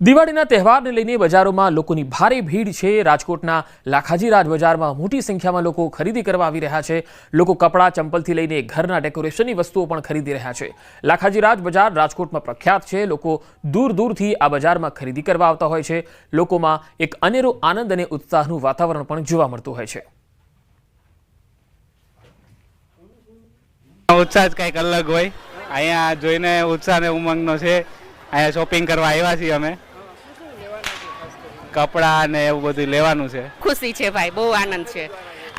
દિવાળીના તહેવારને લઈને બજારોમાં લોકોની ભારે ભીડ છે। રાજકોટના લાખાજી રાજ બજારમાં મોટી સંખ્યામાં લોકો ખરીદી કરવા આવી રહ્યા છે। લોકો કપડાં ચંપલથી લઈને ઘરના ડેકોરેશનની વસ્તુઓ પણ ખરીદી રહ્યા છે। લાખાજી રાજ બજાર રાજકોટમાં પ્રખ્યાત છે। લોકો દૂર દૂરથી આ બજારમાં ખરીદી કરવા આવતા હોય છે। લોકોમાં એક અનેરો આનંદ અને ઉત્સાહનું વાતાવરણ પણ જોવા મળતું હોય છે। उत्साह કંઈક અલગ હોય। અહીંયા જોઈને ઉત્સાહ ને ઉમંગનો છે। અહીંયા શોપિંગ કરવા આવ્યા છીએ અમે। કપડા ને એવું બધું લેવાનું છે। ખુશી છે ભાઈ, બહુ આનંદ છે।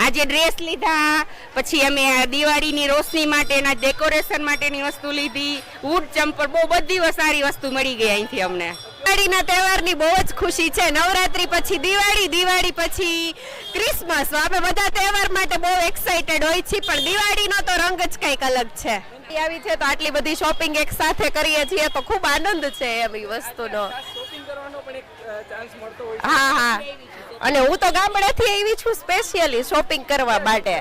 આજે ડ્રેસ લીધા, પછી અમે દિવાળીની રોશની માટેના ડેકોરેશન માટેની વસ્તુ લીધી, વૂડ ચંપલ, બહુ બધી સારી વસ્તુ મળી ગઈ અહીંથી અમને। દિવાળીના તહેવારની બહુ જ ખુશી છે। નવરાત્રી પછી દિવાળી, દિવાળી પછી ક્રિસમસ, આપણે બધા તહેવાર માટે બહુ એક્સાઇટેડ હોય છે, પણ દિવાળીનો તો રંગ જ કંઈક અલગ છે। આવી છે તો આટલી બધી શોપિંગ એક સાથે કરીએ છીએ તો ખૂબ આનંદ છે એવી વસ્તુનો। હા હા, અને હું તો ગામડેથી આવી છું સ્પેશિયલી શોપિંગ કરવા માટે।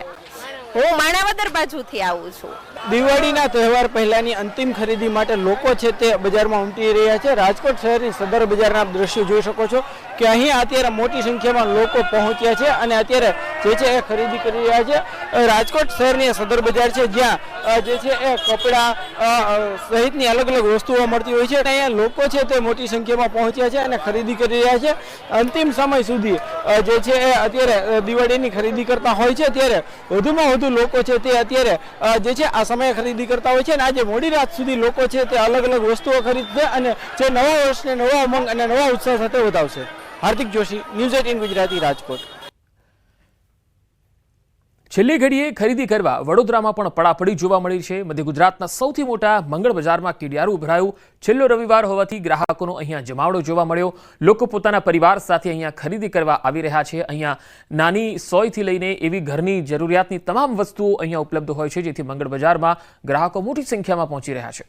હું માણાવદર બાજુથી આવું છું। દિવાળીના તહેવાર પહેલાની અંતિમ ખરીદી માટે લોકો છે તે બજારમાં ઉમટી રહ્યા છે। રાજકોટ શહેરની સદર બજારના દ્રશ્યો જોઈ શકો છો કે અહીં અત્યારે મોટી સંખ્યામાં લોકો પહોંચ્યા છે અને અત્યારે જે છે એ ખરીદી કરી રહ્યા છે। રાજકોટ શહેરની સદર બજાર છે જ્યાં જે છે એ કપડાં સહિતની અલગ અલગ વસ્તુઓ મળતી હોય છે। અહીંયા લોકો છે તે મોટી સંખ્યામાં પહોંચ્યા છે અને ખરીદી કરી રહ્યા છે। અંતિમ સમય સુધી જે છે એ અત્યારે દિવાળીની ખરીદી કરતા હોય છે ત્યારે વધુમાં વધુ લોકો છે તે અત્યારે જે છે આ સમયે ખરીદી કરતા હોય છે અને આજે મોડી રાત સુધી લોકો છે તે અલગ અલગ વસ્તુઓ ખરીદશે અને જે નવા વર્ષને નવા ઉમંગ અને નવા ઉત્સાહ સાથે વધાવશે। હાર્દિક જોશી, ન્યૂઝ 18 ગુજરાતી, રાજકોટ। છેલ્લી ઘડીએ ખરીદી કરવા વડોદરામાં પણ પડાપડી જોવા મળી છે। મધ્ય ગુજરાતના સૌથી મોટા મંગળ બજારમાં કીડિયારું ઉભરાયું। છેલ્લો રવિવાર હોવાથી ગ્રાહકોનો અહીંયા જમાવડો જોવા મળ્યો। લોકો પોતાના પરિવાર સાથે અહીંયા ખરીદી કરવા આવી રહ્યા છે। અહીંયા નાની સોયથી લઈને એવી ઘરની જરૂરિયાતની તમામ વસ્તુઓ અહીંયા ઉપલબ્ધ હોય છે, જેથી મંગળ બજારમાં ગ્રાહકો મોટી સંખ્યામાં પહોંચી રહ્યા છે।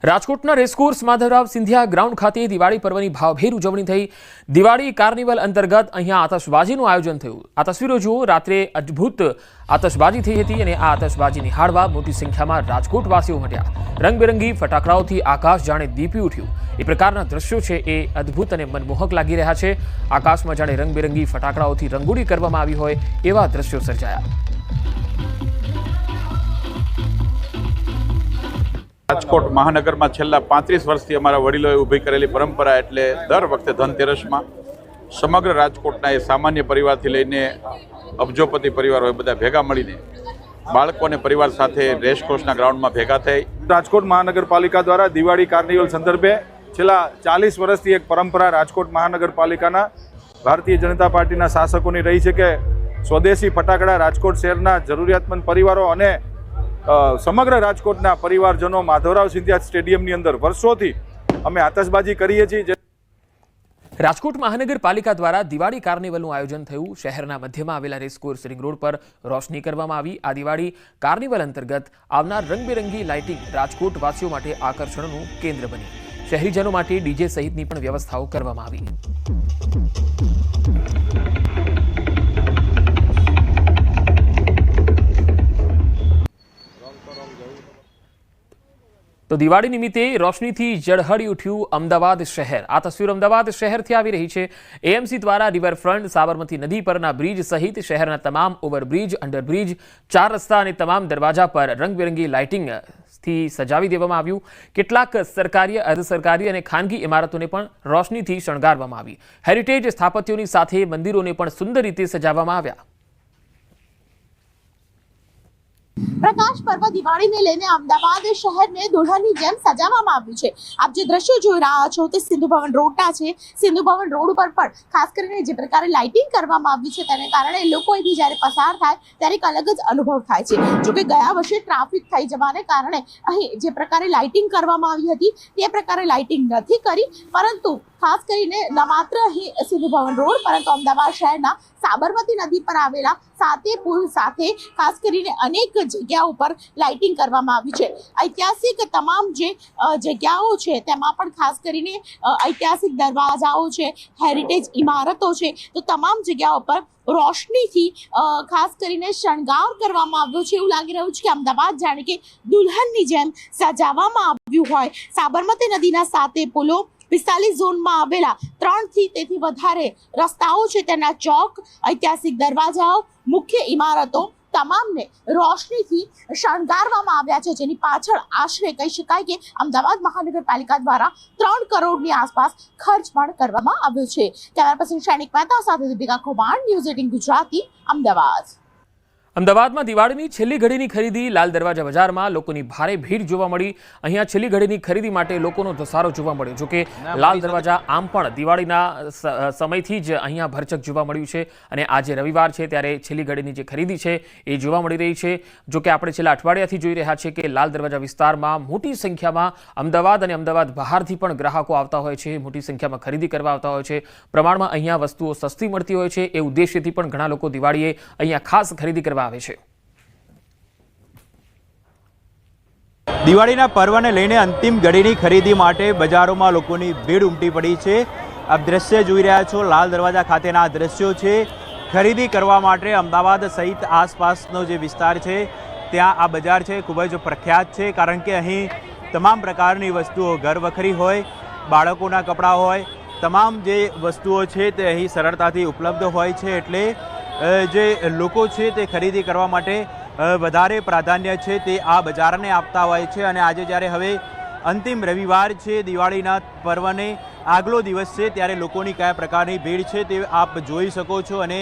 રાજકોટના રેસકોર્સ માધવરાવ સિંધિયા ગ્રાઉન્ડ ખાતે દિવાળી પર્વની ભાવભેર ઉજવણી થઈ। દિવાળી કાર્નિવલ અંતર્ગત અહીંયા આતશબાજીનું આયોજન થયું। આ તસવીરો જુઓ, રાત્રે અદ્ભુત આતશબાજી થઈ હતી અને આ આતશબાજી નિહાળવા મોટી સંખ્યામાં રાજકોટવાસીઓ ઉમટ્યા। રંગબેરંગી ફટાકડાઓથી આકાશ જાણે દીપી ઉઠ્યું। એ પ્રકારના દ્રશ્યો છે એ અદ્ભુત અને મનમોહક લાગી રહ્યા છે। આકાશમાં જાણે રંગબેરંગી ફટાકડાઓથી રંગોળી કરવામાં આવી હોય એવા દ્રશ્યો સર્જાયા। રાજકોટ મહાનગરમાં છેલ્લા 35 વર્ષથી અમારા વડીલોએ ઊભી કરેલી પરંપરા એટલે દર વખતે ધનતેરસમાં સમગ્ર રાજકોટના એ સામાન્ય પરિવારથી લઈને અબજોપતિ પરિવાર હોય બધા ભેગા મળીને બાળકો અને પરિવાર સાથે રેસકોર્સના ગ્રાઉન્ડમાં ભેગા થઈ। રાજકોટ મહાનગરપાલિકા દ્વારા દિવાળી કાર્નિવલ સંદર્ભે છેલ્લા 40 વર્ષથી એક પરંપરા રાજકોટ મહાનગરપાલિકાના ભારતીય જનતા પાર્ટીના શાસકોની રહી છે કે સ્વદેશી ફટાકડા રાજકોટ શહેરના જરૂરિયાતમંદ પરિવારો અને સમગ્ર રાજકોટના પરિવારજનો માધવરાવ સિંધિયા સ્ટેડિયમની અંદર વર્ષોથી અમે આતશબાજી કરીએ છીએ। રાજકોટ મહાનગરપાલિકા દ્વારા દિવાળી કાર્નિવલનું આયોજન થયું। શહેરના મધ્યમાં આવેલા રેસકોર્સ રિંગ રોડ પર રોશની કરવામાં આવી। આ દિવાળી કાર્નિવલ અંતર્ગત આવનાર રંગબેરંગી લાઇટિંગ રાજકોટવાસીઓ માટે આકર્ષણનું કેન્દ્ર બની। શહેરીજનો માટે ડીજે સહિતની પણ વ્યવસ્થાઓ કરવામાં આવી। તો દિવાળી નિમિત્તે રોશનીથી ઝળહળી ઉઠ્યું અમદાવાદ શહેર। આ તસવીર અમદાવાદ શહેરથી આવી રહી છે। એએમસી દ્વારા રિવરફ્રન્ટ, સાબરમતી નદી પરના બ્રિજ સહિત શહેરના તમામ ઓવરબ્રિજ, અંડરબ્રિજ, 4 રસ્તા અને તમામ દરવાજા પર રંગબેરંગી લાઇટિંગથી સજાવી દેવામાં આવ્યું। કેટલાક સરકારી, અર્ધ સરકારી અને ખાનગી ઇમારતોને પણ રોશનીથી શણગારવામાં આવી। હેરિટેજ સ્થાપત્યોની સાથે મંદિરોને પણ સુંદર રીતે સજાવવામાં આવ્યા। प्रकाश पर्व दिवाળી ने लઈને અમદાવાદ શહેરને દુલ્હનની જેમ સજાવવામાં આવ્યું છે। આપ જે દ્રશ્યો જોઈ રહ્યા છો તે સિંધુ ભવન રોડના છે। સિંધુ ભવન રોડ ઉપર પણ ખાસ કરીને જે પ્રકારે લાઇટિંગ કરવામાં આવી છે તેને કારણે લોકો અહીંથી જ્યારે પસાર થાય ત્યારે એક અલગ જ અનુભવ થાય છે। જો કે ગયા વર્ષે ટ્રાફિક થઈ જવાને કારણે અહીં જે પ્રકારે લાઇટિંગ કરવામાં આવી હતી તે પ્રકારે લાઇટિંગ નથી કરી, પરંતુ ખાસ કરીને ન માત્ર અહીં સિંધુ ભવન રોડ પરંતુ અમદાવાદ શહેરના સાબરમતી નદી પર આવેલા સાતે પુલ સાથે ખાસ કરીને અનેક જગ્યાઓ ઉપર લાઇટિંગ કરવામાં આવ્યું છે. ઐતિહાસિક તમામ જે જગ્યાઓ છે તેમાં પણ ખાસ કરીને ઐતિહાસિક દરવાજાઓ છે, હેરિટેજ ઇમારતો છે, તો તમામ જગ્યાઓ પર રોશનીથી ખાસ કરીને શણગાર કરવામાં આવ્યો છે. એવું લાગી રહ્યું છે કે અમદાવાદ જાણે કે દુલ્હનની જેમ સજાવવામાં આવ્યું હોય. સાબરમતી નદીના સાતે પુલો, 45 ઝોનમાં આવેલા 3 થી તેથી વધારે રસ્તાઓ છે, તેના ચોક, ઐતિહાસિક દરવાજાઓ, મુખ્ય ઇમારતો તમામને રોશનીથી શણગારવામાં આવ્યા છે, જેની પાછળ આશરે કહી શકાય કે અમદાવાદ મહાનગરપાલિકા દ્વારા 3 કરોડની આસપાસ ખર્ચ પણ કરવામાં આવ્યો છે. કેમેરા પર્સન શૈનિક મહેતા સાથે દીપિકા કુમાર, ન્યૂઝ 18 ગુજરાતી, અમદાવાદ. અમદાવાદમાં દિવાળીની છેલ્લી ઘડીની ખરીદી લાલ દરવાજા બજારમાં લોકોની ભારે ભીડ જોવા મળી. અહીંયા છેલ્લી ઘડીની ખરીદી માટે લોકોનો ધસારો જોવા મળ્યો. જોકે લાલ દરવાજા આમ પણ દિવાળીના સમયથી જ અહીંયા ભરચક જોવા મળ્યું છે અને આજે રવિવાર છે ત્યારે છેલ્લી ઘડીની જે ખરીદી છે એ જોવા મળી રહી છે. જોકે આપણે છેલ્લા અઠવાડિયાથી જોઈ રહ્યા છીએ કે લાલ દરવાજા વિસ્તારમાં મોટી સંખ્યામાં અમદાવાદ અને અમદાવાદ બહારથી પણ ગ્રાહકો આવતા હોય છે, મોટી સંખ્યામાં ખરીદી કરવા આવતા હોય છે. પ્રમાણમાં અહીંયા વસ્તુઓ સસ્તી મળતી હોય છે એ ઉદ્દેશ્યથી પણ ઘણા લોકો દિવાળીએ અહીંયા ખાસ ખરીદી કરવા આવે છે. દિવાળીના પર્વને લઈને અંતિમ ઘડીની ખરીદી માટે બજારોમાં લોકોની ભીડ ઉમટી પડી છે. આપ દ્રશ્ય જોઈ રહ્યા છો, લાલ દરવાજા ખાતેના દ્રશ્યો છે. ખરીદી કરવા માટે અમદાવાદ સહિત આસપાસનો જે વિસ્તાર છે ત્યાં આ બજાર છે ખૂબ જ પ્રખ્યાત છે, કારણ કે અહીં તમામ પ્રકારની વસ્તુઓ, ઘર વખરી હોય, બાળકોના કપડાં હોય, તમામ જે વસ્તુઓ છે તે અહીં સરળતાથી ઉપલબ્ધ હોય છે. એટલે જે લોકો છે તે ખરીદી કરવા માટે વધારે પ્રાધાન્ય છે તે આ બજારને આપતા હોય છે. અને આજે જ્યારે હવે અંતિમ રવિવાર છે, દિવાળીના પર્વને આગલો દિવસ છે, ત્યારે લોકોની કયા પ્રકારની ભીડ છે તે આપ જોઈ શકો છો અને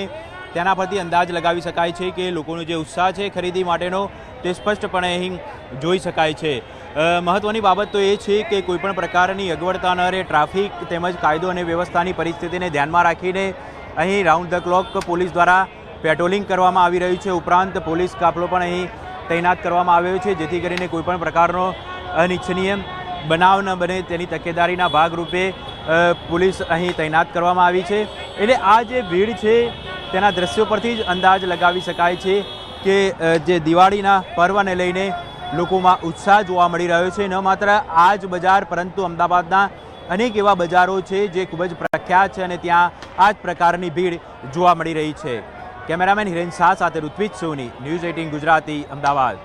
તેના પરથી અંદાજ લગાવી શકાય છે કે લોકોનો જે ઉત્સાહ છે ખરીદી માટેનો તે સ્પષ્ટપણે અહીં જોઈ શકાય છે. મહત્ત્વની બાબત તો એ છે કે કોઈપણ પ્રકારની અગવડતા ન રહે, ટ્રાફિક તેમજ કાયદો અને વ્યવસ્થાની પરિસ્થિતિને ધ્યાનમાં રાખીને અહીં રાઉન્ડ ધ ક્લોક પોલીસ દ્વારા પેટ્રોલિંગ કરવામાં આવી રહ્યું છે. ઉપરાંત પોલીસ કાફલો પણ અહીં તૈનાત કરવામાં આવ્યો છે, જેથી કરીને કોઈપણ પ્રકારનો અનિચ્છનીય બનાવ ન બને તેની તકેદારીના ભાગરૂપે પોલીસ અહીં તૈનાત કરવામાં આવી છે. એટલે આ જે ભીડ છે તેના દ્રશ્યો પરથી જ અંદાજ લગાવી શકાય છે કે જે દિવાળીના પર્વને લઈને લોકોમાં ઉત્સાહ જોવા મળી રહ્યો છે. ન માત્ર આ જ બજાર પરંતુ અમદાવાદના અનેક એવા બજારો છે જે ખૂબ જ પ્રખ્યાત છે અને ત્યાં આ જ પ્રકારની ભીડ જોવા મળી રહી છે. કેમેરામેન હિરેન શાહ સાથે ઋત્વિજ સોની, ન્યૂઝ 18 ગુજરાતી, અમદાવાદ.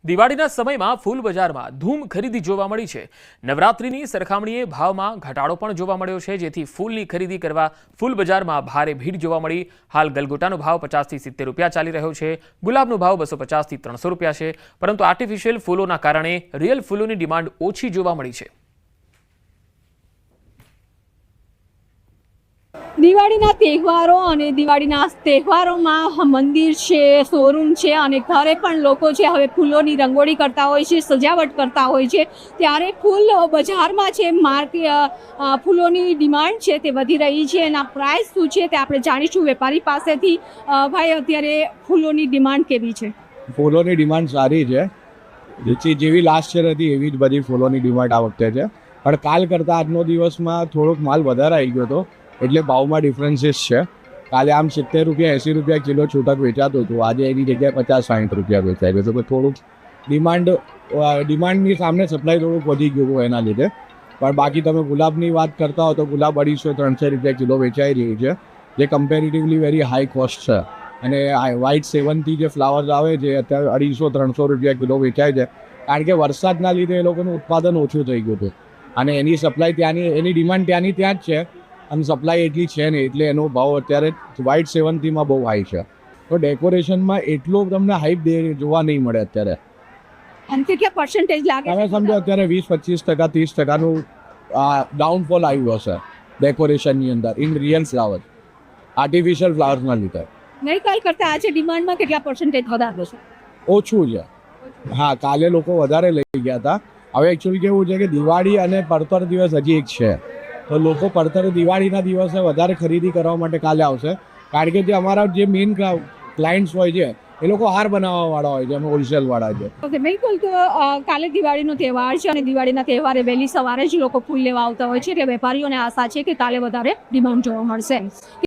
દિવાળીના સમયમાં ફૂલ બજારમાં ધૂમ ખરીદી જોવા મળી છે. નવરાત્રિની સરખામણીએ ભાવમાં ઘટાડો પણ જોવા મળ્યો છે, જેથી ફૂલની ખરીદી કરવા ફૂલ બજારમાં ભારે ભીડ જોવા મળી. હાલ ગલગોટાનો ભાવ 50 થી 70 રૂપિયા ચાલી રહ્યો છે. ગુલાબનો ભાવ 250 થી 300 રૂપિયા છે. પરંતુ આર્ટિફિશિયલ ફૂલોના કારણે રિયલ ફૂલોની ડિમાન્ડ ઓછી જોવા મળી છે. દિવાળીના તહેવારો અને દિવાળીના તહેવારોમાં મંદિર છે, શોરૂમ છે અને ઘરે પણ લોકો છે હવે ફૂલોની રંગોળી કરતા હોય છે, સજાવટ કરતા હોય છે. ત્યારે ફૂલ બજારમાં છે ફૂલોની ડિમાન્ડ છે તે વધી રહી છે. એના પ્રાઇસ શું છે તે આપણે જાણીશું વેપારી પાસેથી. ભાઈ, અત્યારે ફૂલોની ડિમાન્ડ કેવી છે? ફૂલોની ડિમાન્ડ સારી છે. જેવી લાસ્ટ યર હતી એવી જ બધી ફૂલોની ડિમાન્ડ આ વખતે છે. પણ કાલ કરતાં આજનો દિવસમાં થોડોક માલ વધારે આવી ગયો હતો, એટલે ભાવમાં ડિફરન્સીસ છે. કાલે આમ 70 રૂપિયા 80 રૂપિયા કિલો છૂટક વેચાતું હતું, આજે એની જગ્યાએ 50-60 રૂપિયા વેચાય છે. તો થોડુંક ડિમાન્ડની સામે સપ્લાય થોડુંક વધી ગયું હોય એના લીધે. પણ બાકી તમે ગુલાબની વાત કરતા હો તો ગુલાબ 250-300 રૂપિયા કિલો વેચાઈ રહી છે, જે કમ્પેરેટિવલી વેરી હાઈ કોસ્ટ છે. અને વ્હાઇટ સેવનથી જે ફ્લાવર્સ આવે છે અત્યારે 250-300 રૂપિયા કિલો વેચાય છે, કારણ કે વરસાદના લીધે એ લોકોનું ઉત્પાદન ઓછું થઈ ગયું હતું અને એની સપ્લાય ત્યાંની, એની ડિમાન્ડ ત્યાંની ત્યાં જ છે અને સપ્લાય એટલી છે નહીં, એટલે એનો ભાવ અત્યારે વ્હાઇટ સેવન્થીમાં બહુ હાઈ છે. તો ડેકોરેશનમાં એટલો તમને હાઈપ જોવા નહીં મળે અત્યારે. અને કેટલા પર્સન્ટેજ લાગે? તમે સમજો અત્યારે 20-25%, 30%નું ડાઉનફોલ આવ્યું હશે ડેકોરેશનની અંદર ઇન રિયલ ફ્લાવર, આર્ટિફિશિયલ ફ્લાવર્સના લીધે. ગઈકાલ કરતાં આજે ડિમાન્ડમાં કેટલા પર્સન્ટેજ વધારો છે? ઓછું છે. હા, કાલે લોકો વધારે લઈ ગયા હતા. હવે એકચ્યુઅલી કેવું છે કે દિવાળી અને પડતર દિવસ હજી એક છે, તો લોકો પડતર દિવાળીના દિવસે વધારે ખરીદી કરવા માટે કાલે આવશે, કારણ કે જે અમારા જે મેઇન ક્લાયન્ટ્સ હોય છે એ લોકો હાર બનાવવાવાળા હોય છે, અમે હોલસેલવાળા છે. ઓકે, બિલકુલ. તો કાલે દિવાળીનો તહેવાર છે અને દિવાળીના તહેવારે વહેલી સવારે જ લોકો ફૂલ લેવા આવતા હોય છે, એટલે વેપારીઓને આશા છે કે કાલે વધારે ડિમાન્ડ જોવા મળશે.